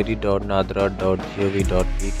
id.nadra.gov.pk